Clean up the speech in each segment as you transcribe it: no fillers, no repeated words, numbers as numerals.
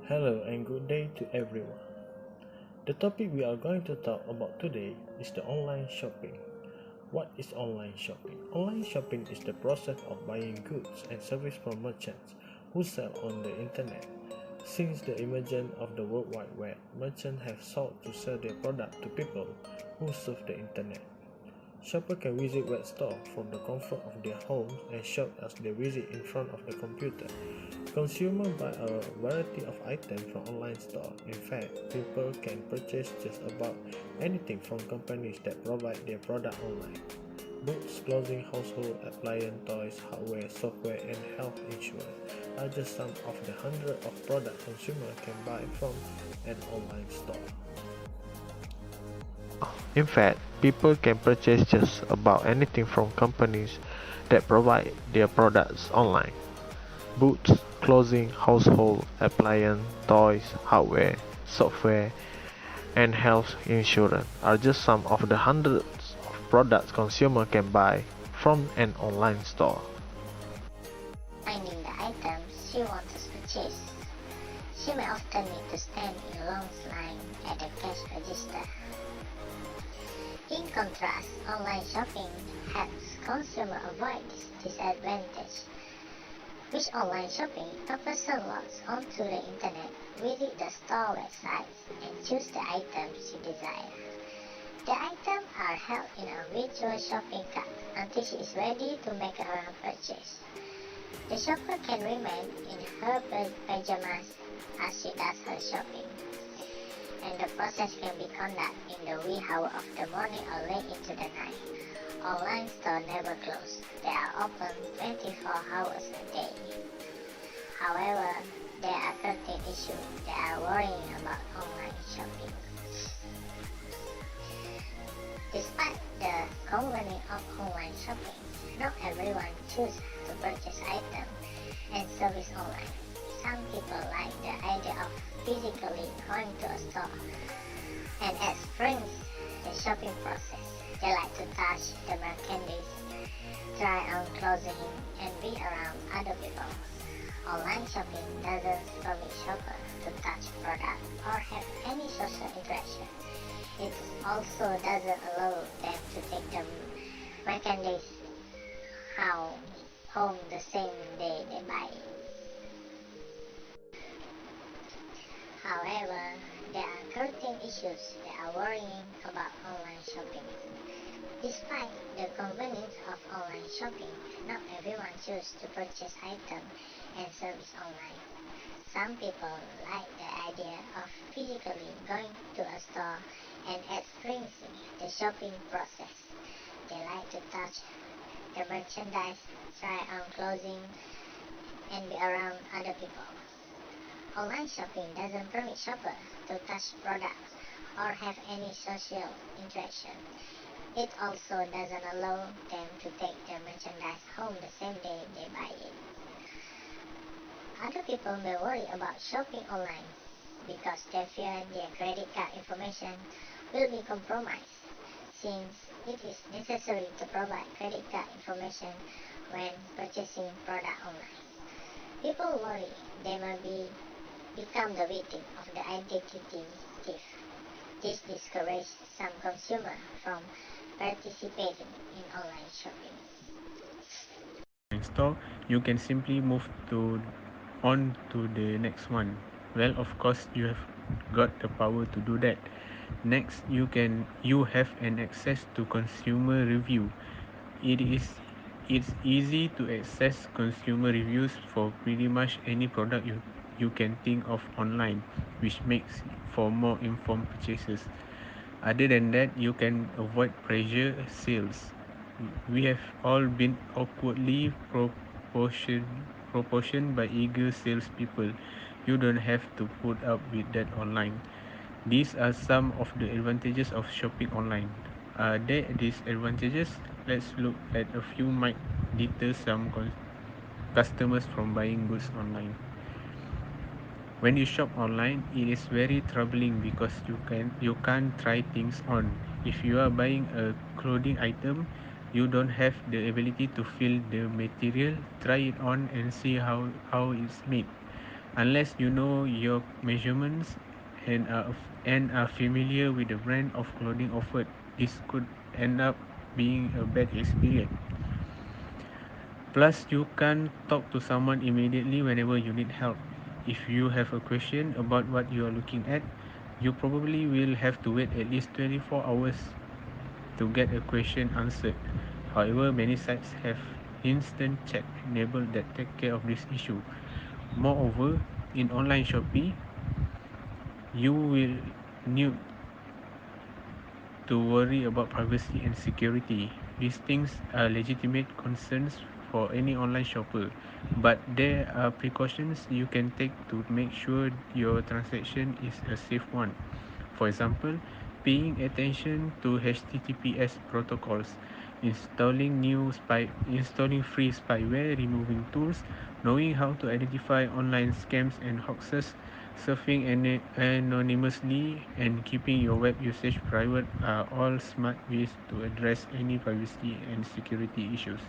Hello and good day to everyone. The topic we are going to talk about today is the online shopping. What is online shopping? Online shopping is the process of buying goods and services from merchants who sell on the internet. Since the emergence of the World Wide Web, merchants have sought to sell their product to people who surf the internet. Shoppers can visit web stores from the comfort of their homes and shop as they visit in front of the computer. Consumers buy a variety of items from online stores. In fact, people can purchase just about anything from companies that provide their product online. Books, clothing, household appliance, toys, hardware, software, and health insurance are just some of the hundreds of products consumers can buy from an online store. In fact, people can purchase just about anything from companies that provide their products online. Books, clothing, household appliance, toys, hardware, software, and health insurance are just some of the hundreds of products consumers can buy from an online store. Finding the items she wants to purchase. She may often need to stand in a long line at the cash register. In contrast, online shopping helps consumers avoid this disadvantage. With online shopping, a person logs onto the internet, visit the store websites, and choose the items she desires. The items are held in a virtual shopping cart until she is ready to make her purchase. The shopper can remain in her pajamas as she does her shopping, and the process can be conducted in the wee hour of the morning or late into the night. Online stores never close. They are open 24 hours a day. However, there are certain issues that are worrying about online shopping. Despite the convenience of online shopping, not everyone chooses to purchase items and service online. Some people like the idea of physically going to a store and experience the shopping process. They like to touch the merchandise, try on clothing, and be around other people. Online shopping doesn't permit shoppers to touch products or have any social interaction. It also doesn't allow them to take the merchandise home the same day they buy it. However, there are certain issues that are worrying about online shopping. Despite the convenience of online shopping, not everyone chooses to purchase items and service online. Some people like the idea of physically going to a store and experiencing the shopping process. They like to touch the merchandise, try on clothing, and be around other people. Online shopping doesn't permit shoppers to touch products or have any social interaction. It also doesn't allow them to take their merchandise home the same day they buy it. Other people may worry about shopping online because they fear their credit card information will be compromised, since it is necessary to provide credit card information when purchasing product online. People worry they may become the victim of the identity thief. This discourages some consumers from participating in online shopping. Store, you can simply move to on to the next one. Well, of course, you have got the power to do that. Next, you have an access to consumer review. It is it's easy to access consumer reviews for pretty much any product you can think of online, which makes for more informed purchases. Other than that, you can avoid pressure sales. We have all been awkwardly proportioned by eager salespeople. You don't have to put up with that online. These are some of the advantages of shopping online. Are there disadvantages? Let's look at a few might deter some customers from buying goods online. When you shop online, it is very troubling because you can't try things on. If you are buying a clothing item, you don't have the ability to feel the material, try it on and see how it's made. Unless you know your measurements and are familiar with the brand of clothing offered, this could end up being a bad experience. Plus, you can talk to someone immediately whenever you need help. If you have a question about what you are looking at, you probably will have to wait at least 24 hours to get a question answered. However, many sites have instant chat enabled that take care of this issue. Moreover, in online Shopee, you will need to worry about privacy and security. These things are legitimate concerns for any online shopper, but there are precautions you can take to make sure your transaction is a safe one. For example, paying attention to HTTPS protocols, installing free spyware, removing tools, knowing how to identify online scams and hoaxes, surfing anonymously, and keeping your web usage private are all smart ways to address any privacy and security issues.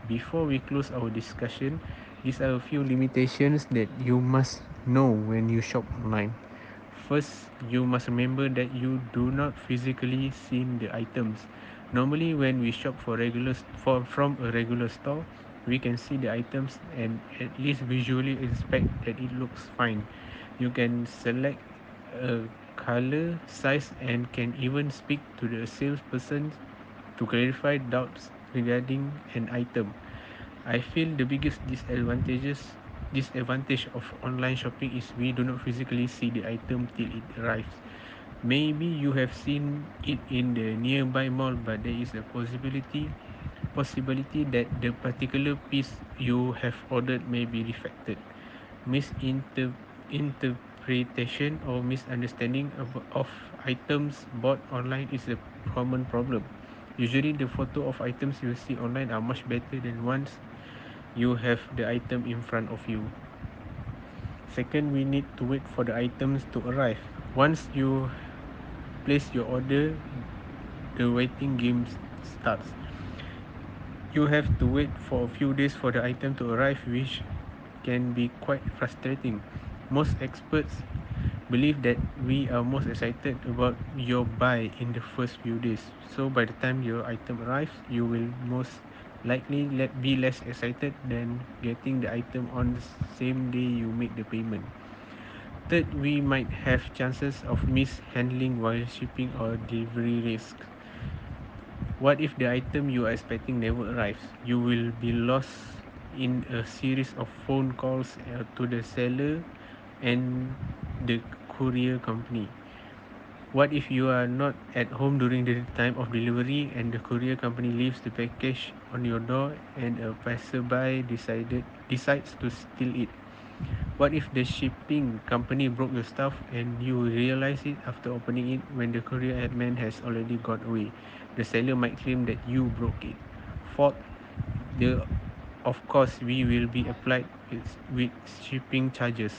Before we close our discussion, these are a few limitations that you must know when you shop online. First, you must remember that you do not physically see the items. Normally, when we shop from a regular store, we can see the items and at least visually inspect that it looks fine. You can select a color, size, and can even speak to the salesperson to clarify doubts regarding an item. I feel the biggest disadvantage of online shopping is we do not physically see the item till it arrives. Maybe you have seen it in the nearby mall, but there is a possibility that the particular piece you have ordered may be defected. Misinterpretation or misunderstanding of items bought online is a common problem. Usually, the photo of items you see online are much better than ones you have the item in front of you. Second, we need to wait for the items to arrive. Once you place your order, the waiting game starts. You have to wait for a few days for the item to arrive, which can be quite frustrating. Most experts believe that we are most excited about your buy in the first few days. So by the time your item arrives, you will most likely be less excited than getting the item on the same day you make the payment. Third, we might have chances of mishandling while shipping or delivery risk. What if the item you are expecting never arrives? You will be lost in a series of phone calls to the seller and the courier company. What if you are not at home during the time of delivery and the courier company leaves the package on your door and a passerby decides to steal it? What if the shipping company broke your stuff and you realize it after opening it when the courier man has already got away? The seller might claim that you broke it. Fourth, the of course we will be applied with shipping charges.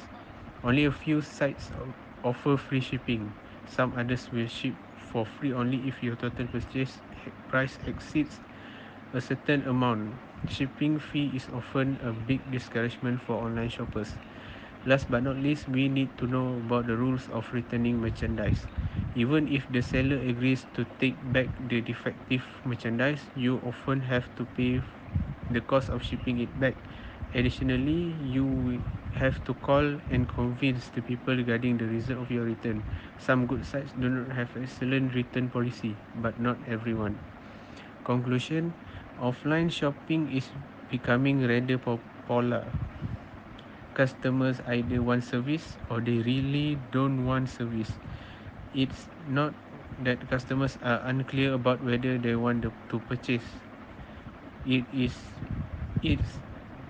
Only a few sites offer free shipping. Some others will ship for free only if your total purchase price exceeds a certain amount. Shipping fee is often a big discouragement for online shoppers. Last but not least, we need to know about the rules of returning merchandise. Even if the seller agrees to take back the defective merchandise, you often have to pay the cost of shipping it back. Additionally, you will have to call and convince the people regarding the result of your return. Some good sites do not have excellent return policy, but not everyone. Conclusion: offline shopping is becoming rather popular. Customers either want service or they really don't want service. It's not that customers are unclear about whether they want to purchase. It's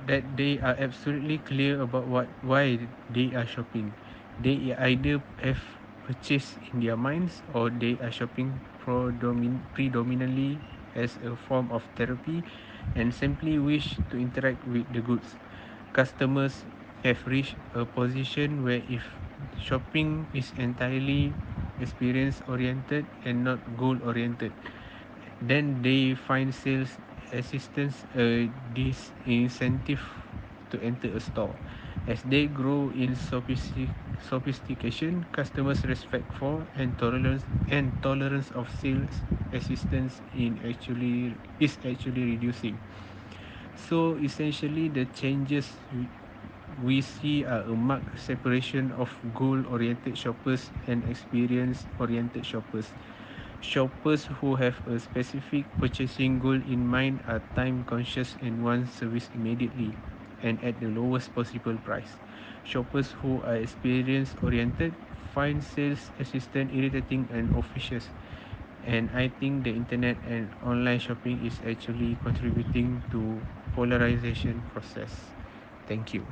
that they are absolutely clear about why they are shopping. They either have purchase in their minds or they are shopping predominantly as a form of therapy and simply wish to interact with the goods. Customers have reached a position where if shopping is entirely experience oriented and not goal oriented, then they find sales assistance a disincentive to enter a store. As they grow in sophistication, customers' respect for and tolerance of sales assistance is actually reducing. So essentially, the changes we see are a marked separation of goal-oriented shoppers and experience-oriented shoppers. Shoppers who have a specific purchasing goal in mind are time conscious and want service immediately and at the lowest possible price. Shoppers who are experience oriented find sales assistant irritating and officious. And I think the internet and online shopping is actually contributing to polarization process. Thank you.